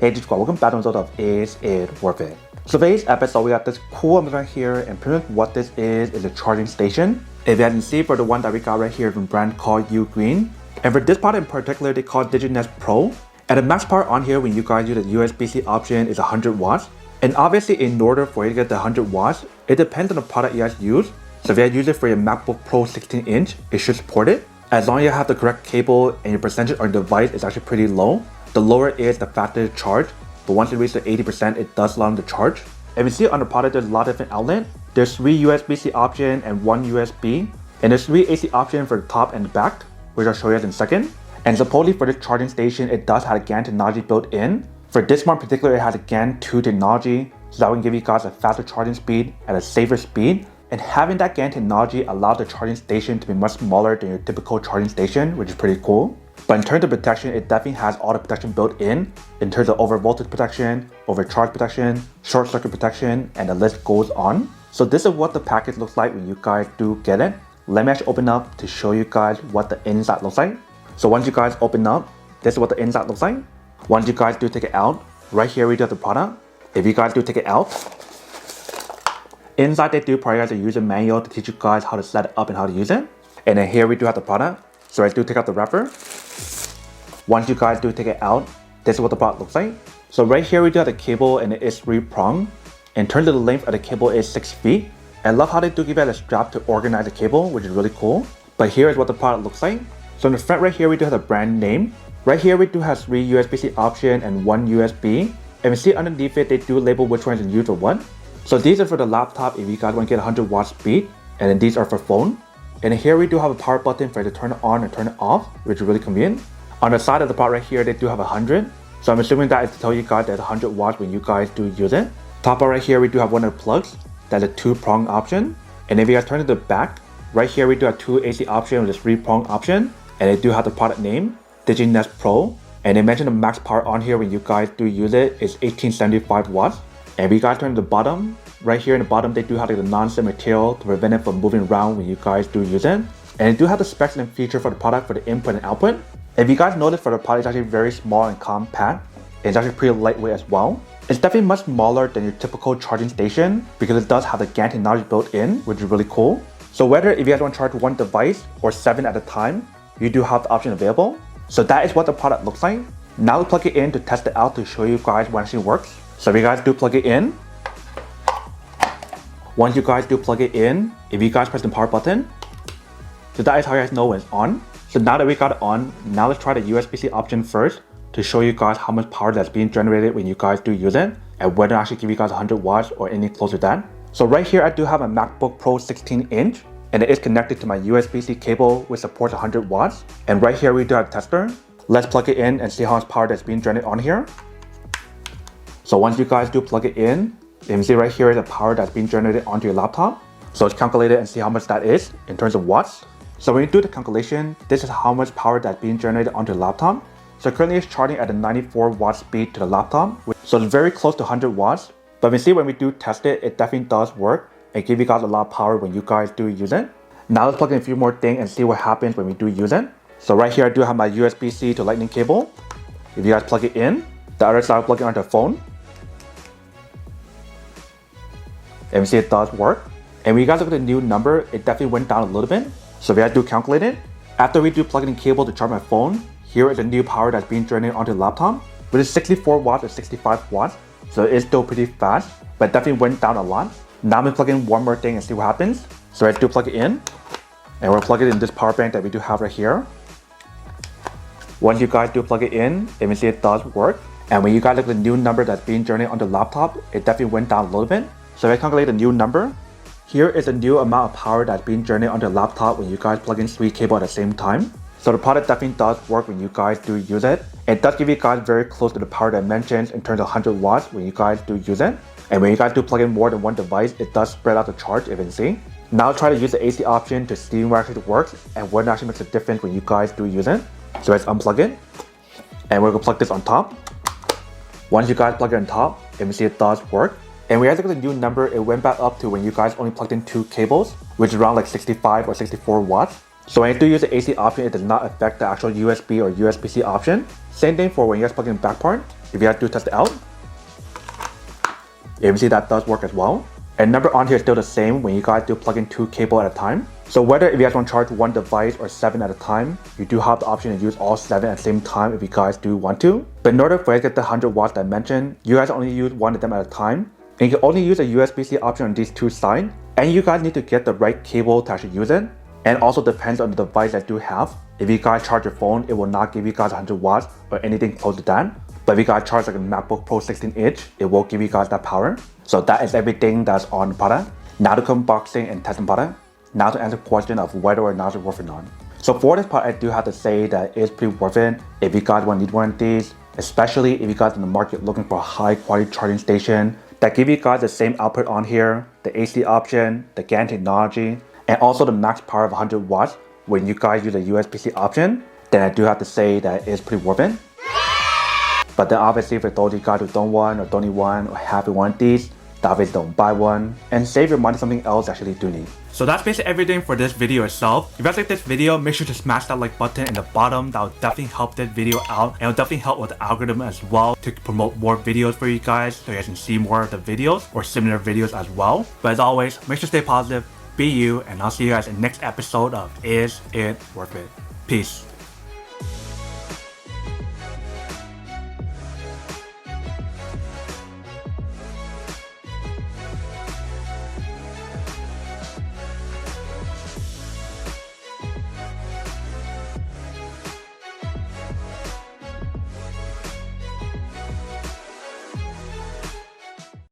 Hey Digital, welcome back to another episode of Is It Worth It? So today's episode, we got this cool image right here, and pretty much what this is a charging station. If you hadn't seen, for the one that we got right here from a brand called UGreen. And for this product in particular, they call it DigiNest Pro. And the max power on here when you guys use the USB-C option is 100 watts. And obviously in order for you to get the 100 watts, it depends on the product you guys use. So if you guys use it for your MacBook Pro 16-inch, it should support it. As long as you have the correct cable and your percentage on your device is actually pretty low. The lower it is, the faster it charges. But once it reaches the 80%, it does allow them to charge. And we see on the product, there's a lot of different outlets. There's 3 USB-C options and 1 USB. And there's 3 AC options for the top and the back, which I'll show you guys in a second. And supposedly for this charging station, it does have a GaN technology built in. For this one in particular, it has a GaN 2 technology, so that will give you guys a faster charging speed at a safer speed. And having that GaN technology allows the charging station to be much smaller than your typical charging station, which is pretty cool. But in terms of protection, it definitely has all the protection built in terms of over voltage protection, overcharge protection, short circuit protection, and the list goes on. So this is what the package looks like when you guys do get it. Let me actually open up to show you guys what the inside looks like. So once you guys open up, this is what the inside looks like. Once you guys do take it out, right here we do have the product. If you guys do take it out, inside they do provide a user manual to teach you guys how to set it up and how to use it. And then here we do have the product. So I do take out the wrapper. Once you guys do take it out, this is what the product looks like. So right here we do have the cable and it is 3-pronged. In terms of the length of the cable is 6 feet. I love how they do give you a strap to organize the cable, which is really cool. But here is what the product looks like. So in the front right here we do have the brand name. Right here we do have 3 USB-C options and 1 USB. And we see underneath it they do label which one is used for what. So these are for the laptop if you guys want to get 100 watt speed. And then these are for phone. And here we do have a power button for you to turn it on and turn it off, which is really convenient. On the side of the part right here, they do have 100. So I'm assuming that is to tell you guys there's 100 watts when you guys do use it. Top part right here, we do have one of the plugs. That's a 2-prong option. And if you guys turn to the back, right here we do have 2 AC options with a 3-prong option. And they do have the product name, DigiNest Pro. And they mention the max power on here when you guys do use it is 1875 watts. And if you guys turn to the bottom, right here in the bottom, they do have like the non-slip material to prevent it from moving around when you guys do use it. And they do have the specs and feature for the product for the input and output. If you guys notice for the product, it's actually very small and compact. It's actually pretty lightweight as well. It's definitely much smaller than your typical charging station because it does have the GaN technology built in, which is really cool. So whether if you guys want to charge one device or 7 at a time, you do have the option available. So that is what the product looks like. Now we'll plug it in to test it out to show you guys what actually works. So if you guys do plug it in, once you guys do plug it in, if you guys press the power button, so that is how you guys know when it's on. So now that we got it on, now let's try the USB-C option first to show you guys how much power that's being generated when you guys do use it and whether it actually give you guys 100 watts or any closer to that. So right here I do have a MacBook Pro 16-inch and it is connected to my USB-C cable which supports 100 watts. And right here we do have a tester. Let's plug it in and see how much power that's being generated on here. So once you guys do plug it in, you can see right here is the power that's being generated onto your laptop. So let's calculate it and see how much that is in terms of watts. So when you do the calculation, this is how much power that's being generated onto the laptop. So currently it's charging at a 94 watt speed to the laptop. So it's very close to 100 watts. But we see when we do test it, it definitely does work and give you guys a lot of power when you guys do use it. Now let's plug in a few more things and see what happens when we do use it. So right here I do have my USB-C to lightning cable. If you guys plug it in, the other side I'll plug it onto the phone. And we see it does work. And when you guys look at the new number, it definitely went down a little bit. So if I do calculate it, after we do plug in cable to charge my phone, here is the new power that's being generated onto the laptop, which is 64 watts or 65 watts. So it is still pretty fast, but it definitely went down a lot. Now I'm gonna plug in one more thing and see what happens. So I do plug it in, and we'll plug it in this power bank that we do have right here. Once you guys do plug it in, you can see it does work. And when you guys look at the new number that's being generated onto the laptop, it definitely went down a little bit. So if I calculate the new number, here is the new amount of power that's being generated onto the laptop when you guys plug in 3 cables at the same time. So the product definitely does work when you guys do use it. It does give you guys very close to the power dimensions in terms of 100 watts when you guys do use it. And when you guys do plug in more than one device, it does spread out the charge, if you can see. Now try to use the AC option to see what actually works and what actually makes a difference when you guys do use it. So let's unplug it. And we're gonna plug this on top. Once you guys plug it on top, you can see it does work. And when you guys look at the new number, it went back up to when you guys only plugged in 2 cables, which is around like 65 or 64 watts. So when you do use the AC option, it does not affect the actual USB or USB-C option. Same thing for when you guys plug in back part. if you guys do test it out, you can see that does work as well. And number on here is still the same when you guys do plug in 2 cables at a time. So whether if you guys want to charge 1 device or 7 at a time, you do have the option to use all 7 at the same time if you guys do want to. But in order for you to get the 100 watts that I mentioned, you guys only use 1 of them at a time. And you can only use a USB-C option on these 2 sides. And you guys need to get the right cable to actually use it. And also depends on the device that you have. If you guys charge your phone, it will not give you guys 100 watts or anything close to that. But if you guys charge like a MacBook Pro 16-inch, it will give you guys that power. So that is everything that's on the product. Now to come unboxing and testing product. Now to answer the question of whether or not it's worth it or not. So for this part, I do have to say that it's pretty worth it if you guys want to need one of these, especially if you guys in the market looking for a high quality charging station that give you guys the same output on here, the AC option, the GaN technology, and also the max power of 100 watts when you guys use a USB-C option, then I do have to say that it's pretty worth it. But then obviously for those of you guys who don't want or don't need one or have one of these, obviously don't buy one and save your money on something else you actually do need. So that's basically everything for this video itself. If you guys like this video, make sure to smash that like button in the bottom. That will definitely help this video out and it will definitely help with the algorithm as well to promote more videos for you guys so you guys can see more of the videos or similar videos as well. But as always, make sure to stay positive, be you, and I'll see you guys in the next episode of Is It Worth It? Peace.